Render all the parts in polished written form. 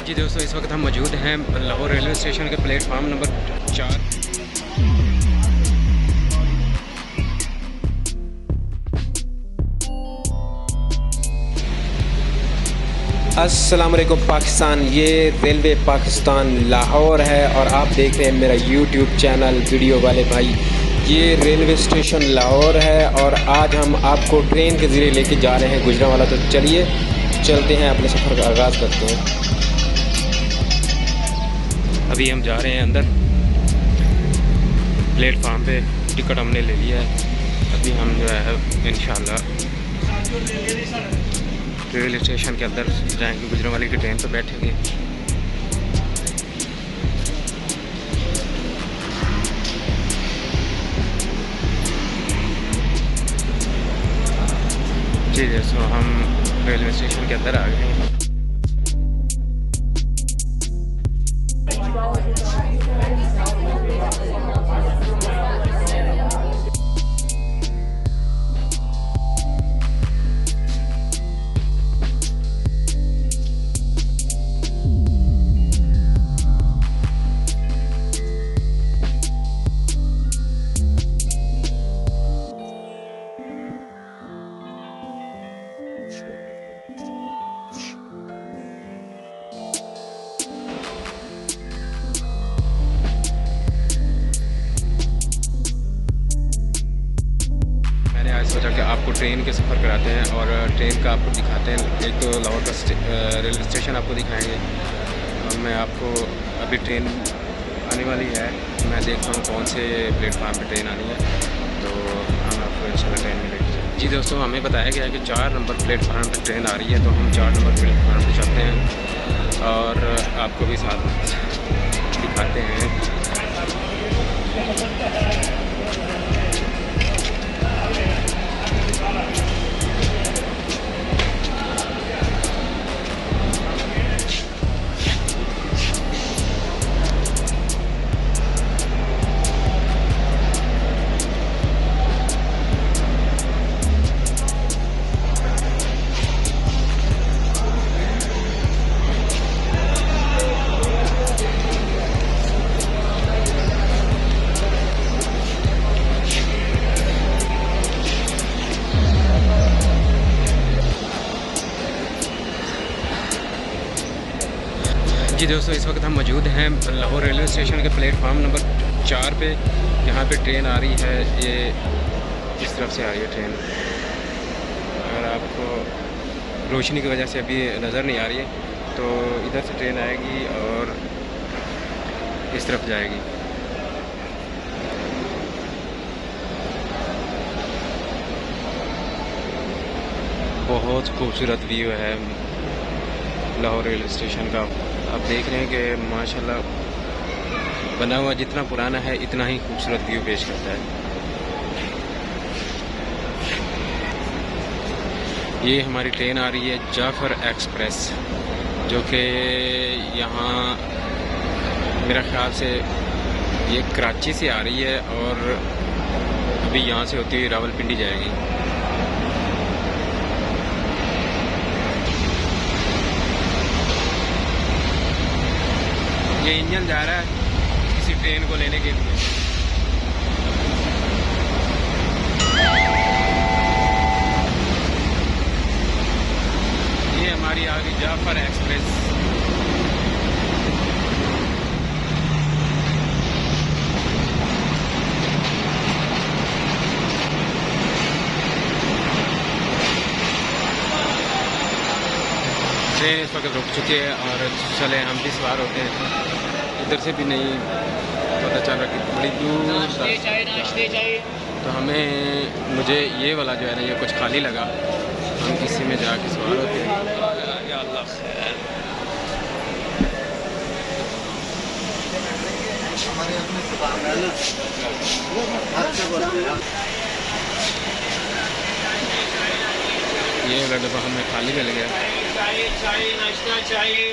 जी दोस्तों, इस वक्त हम मौजूद हैं लाहौर रेलवे स्टेशन के प्लेटफार्म नंबर 4। अस्सलाम वालेकुम पाकिस्तान, ये रेलवे पाकिस्तान लाहौर है और आप देख रहे हैं मेरा यूट्यूब चैनल वीडियो वाले भाई। ये रेलवे स्टेशन लाहौर है और आज हम आपको ट्रेन के ज़रिए लेके जा रहे हैं गुजरांवाला। तो चलिए चलते हैं, अपने सफ़र का आगाज़ करते हैं। अभी हम जा रहे हैं अंदर प्लेटफार्म पे, टिकट हमने ले लिया है। अभी हम जो है इंशाल्लाह रेलवे स्टेशन के अंदर जाएंगे, गुजरांवाला की ट्रेन पे बैठेंगे। जी दोस्तों, हम रेलवे स्टेशन के अंदर आ गए हैं। सोचा कि आपको ट्रेन के सफ़र कराते हैं और ट्रेन का आपको दिखाते हैं। एक तो लाहौर का रेलवे स्टेशन आपको दिखाएंगे और मैं आपको अभी ट्रेन आने वाली है, मैं देखता हूँ कौन से प्लेटफार्म पे ट्रेन आनी है, तो हम आपको इंशाल्लाह ट्रेन में लेके जाएंगे। जी दोस्तों, हमें बताया गया है कि 4 नंबर प्लेटफार्म पर ट्रेन आ रही है, तो हम 4 नंबर प्लेटफार्म पर चलते हैं और आपको भी साथ दिखाते हैं। जी दोस्तों, इस वक्त हम मौजूद हैं लाहौर रेलवे स्टेशन के प्लेटफार्म नंबर 4 पे। यहाँ पे ट्रेन आ रही है, ये इस तरफ से आ रही है ट्रेन। अगर आपको रोशनी की वजह से अभी नज़र नहीं आ रही है, तो इधर से ट्रेन आएगी और इस तरफ जाएगी। बहुत खूबसूरत व्यू है लाहौर रेलवे स्टेशन का। आप देख रहे हैं कि माशाल्लाह बना हुआ जितना पुराना है इतना ही खूबसूरत व्यू पेश करता है। ये हमारी ट्रेन आ रही है जाफर एक्सप्रेस, जो कि यहाँ मेरा ख्याल से ये कराची से आ रही है और अभी यहाँ से होती हुई रावलपिंडी जाएगी। ये इंजन जा रहा है किसी ट्रेन को लेने के लिए। ये हमारी आ गई जाफर एक्सप्रेस। ट्रेन इस वक्त रुक चुकी है और चले हम भी सवार होते हैं। इधर से भी नहीं पता चल रहा कि बड़ी दूर, तो मुझे ये वाला जो है ना, ये कुछ खाली लगा, हम इसी में जाके सवार होते हैं। या अल्लाह खैर। ये वाला डब्बा हमें खाली मिल गया। चाहिए नाश्ता चाहिए,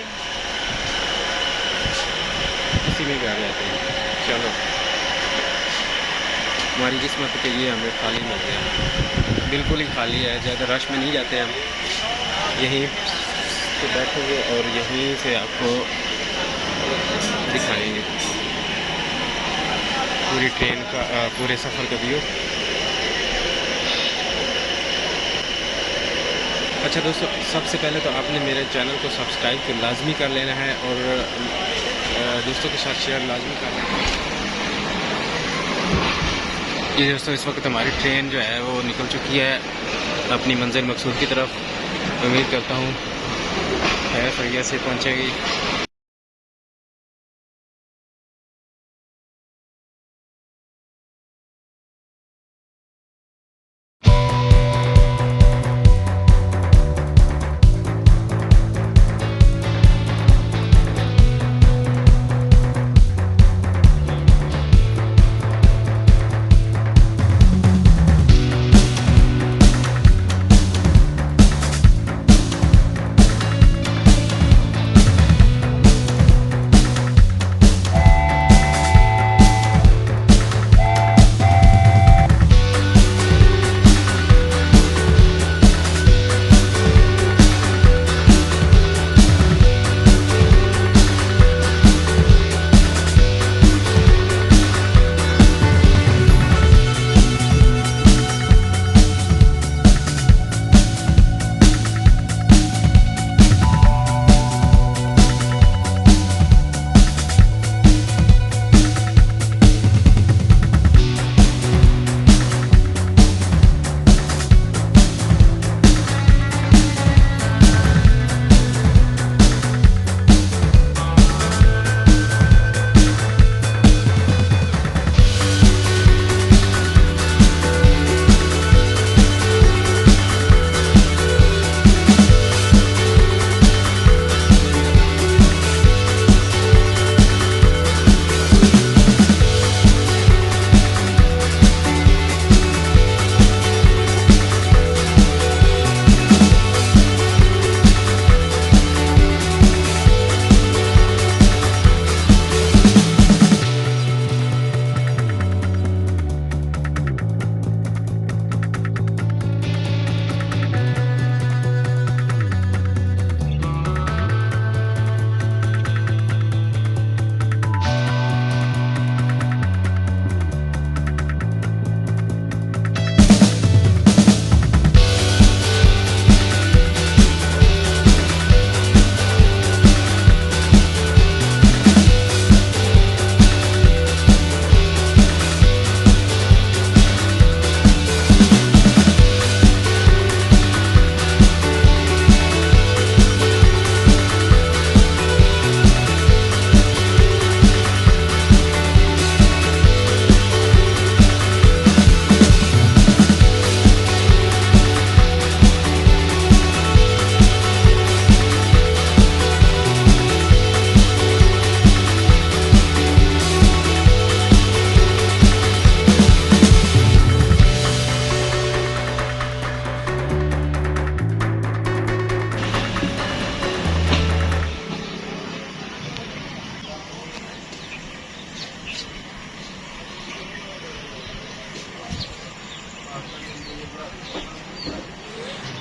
इसी में भी आ जाते हैं। चलो, हमारी किस्मत के लिए हमें खाली मिल गया, बिल्कुल ही खाली है, ज़्यादा रश में नहीं जाते हम, यहीं पे बैठेंगे और यहीं से आपको दिखाएंगे पूरी ट्रेन का पूरे सफ़र का व्यू। अच्छा दोस्तों, सबसे पहले तो आपने मेरे चैनल को सब्सक्राइब तो लाजमी कर लेना है और दोस्तों के साथ शेयर लाजमी कर लेना है। ये दोस्तों इस वक्त हमारी ट्रेन जो है वो निकल चुकी है अपनी मंजिल मकसूद की तरफ। उम्मीद करता हूँ खैर खैरियत से पहुँचेगी।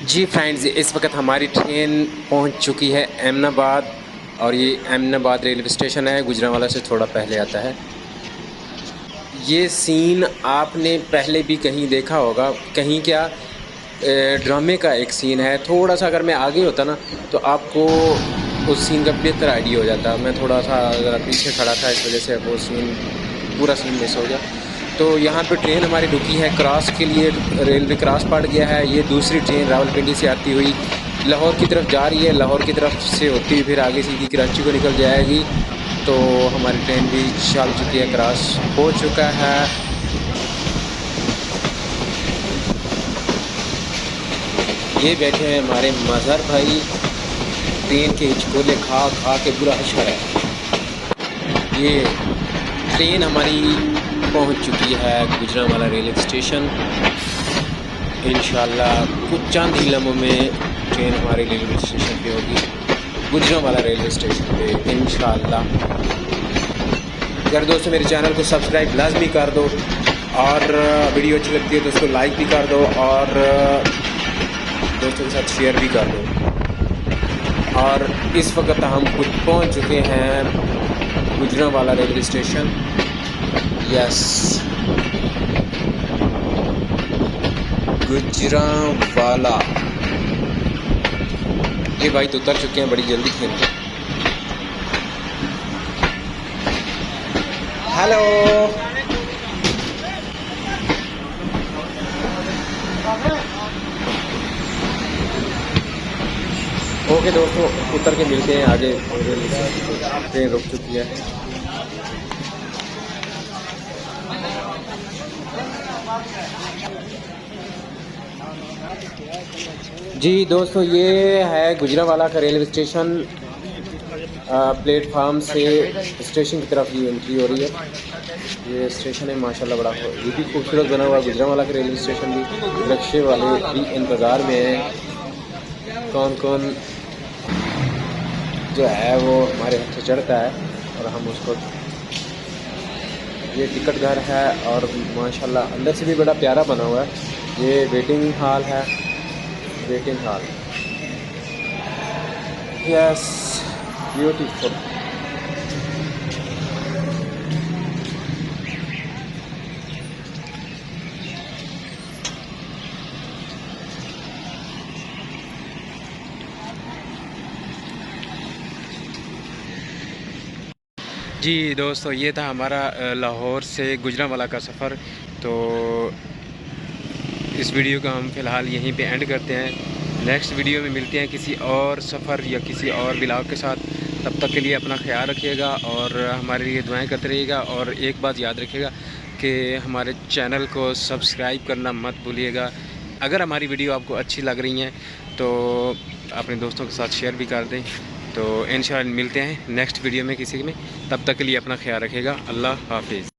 जी फ्रेंड्स, इस वक्त हमारी ट्रेन पहुंच चुकी है एमनाबाद और ये एमनाबाद रेलवे स्टेशन है, गुजरांवाला से थोड़ा पहले आता है। ये सीन आपने पहले भी कहीं देखा होगा, कहीं क्या ड्रामे का एक सीन है। थोड़ा सा अगर मैं आगे होता ना तो आपको उस सीन का बेहतर आइडिया हो जाता। मैं थोड़ा सा ज़रा पीछे खड़ा था, इस वजह से वो सीन पूरा सीन मिस हो गया। तो यहाँ पे ट्रेन हमारी रुकी है क्रॉस के लिए, रेलवे क्रॉस पड़ गया है। ये दूसरी ट्रेन रावलपिंडी से आती हुई लाहौर की तरफ जा रही है। लाहौर की तरफ से होती हुई फिर आगे सीधी कराची को निकल जाएगी। तो हमारी ट्रेन भी चल चुकी है, क्रॉस हो चुका है। ये बैठे हैं हमारे मज़हर भाई, ट्रेन के हिचकोले खा खा के बुरा हशर है। ये ट्रेन हमारी पहुंच चुकी है गुजरांवाला रेलवे स्टेशन। इंशाल्लाह कुछ चंद ही लम्हों में ट्रेन हमारे रेलवे स्टेशन पे होगी, गुजरांवाला रेलवे स्टेशन पे इंशाल्लाह। अगर दोस्तों मेरे चैनल को सब्सक्राइब लाजमी कर दो और वीडियो अच्छी लगती है तो उसको लाइक भी कर दो और दोस्तों के साथ शेयर भी कर दो। और इस वक्त हम खुद पहुंच चुके हैं Gujranwala railway station. Yes, Gujranwala. ये भाई तो उतर चुके हैं, बड़ी जल्दी थे। हेलो, ओके दोस्तों, उतर के मिलते हैं आगे। ट्रेन रुक चुकी है। जी दोस्तों, ये है गुजरांवाला का रेलवे स्टेशन। प्लेटफार्म से स्टेशन की तरफ ये एंट्री हो रही है। ये स्टेशन है माशाल्लाह, बड़ा ये भी खूबसूरत बना हुआ है गुजरांवाला का रेलवे स्टेशन भी। रिक्शे वाले भी इंतज़ार में हैं। कौन कौन जो है वो हमारे हाथ से चढ़ता है और हम उसको। ये टिकट घर है और माशाल्लाह अंदर से भी बड़ा प्यारा बना हुआ है। ये वेटिंग हॉल है, वेटिंग हॉल। Yes, beautiful. जी दोस्तों, ये था हमारा लाहौर से गुजरांवाला का सफ़र। तो इस वीडियो को हम फ़िलहाल यहीं पे एंड करते हैं। नेक्स्ट वीडियो में मिलते हैं किसी और सफ़र या किसी और ब्लॉग के साथ। तब तक के लिए अपना ख्याल रखिएगा और हमारे लिए दुआएं करते रहिएगा। और एक बात याद रखिएगा कि हमारे चैनल को सब्सक्राइब करना मत भूलिएगा। अगर हमारी वीडियो आपको अच्छी लग रही हैं तो अपने दोस्तों के साथ शेयर भी कर दें। तो इंशाअल्लाह मिलते हैं नेक्स्ट वीडियो में किसी में। तब तक के लिए अपना ख्याल रखिएगा। अल्लाह हाफिज़।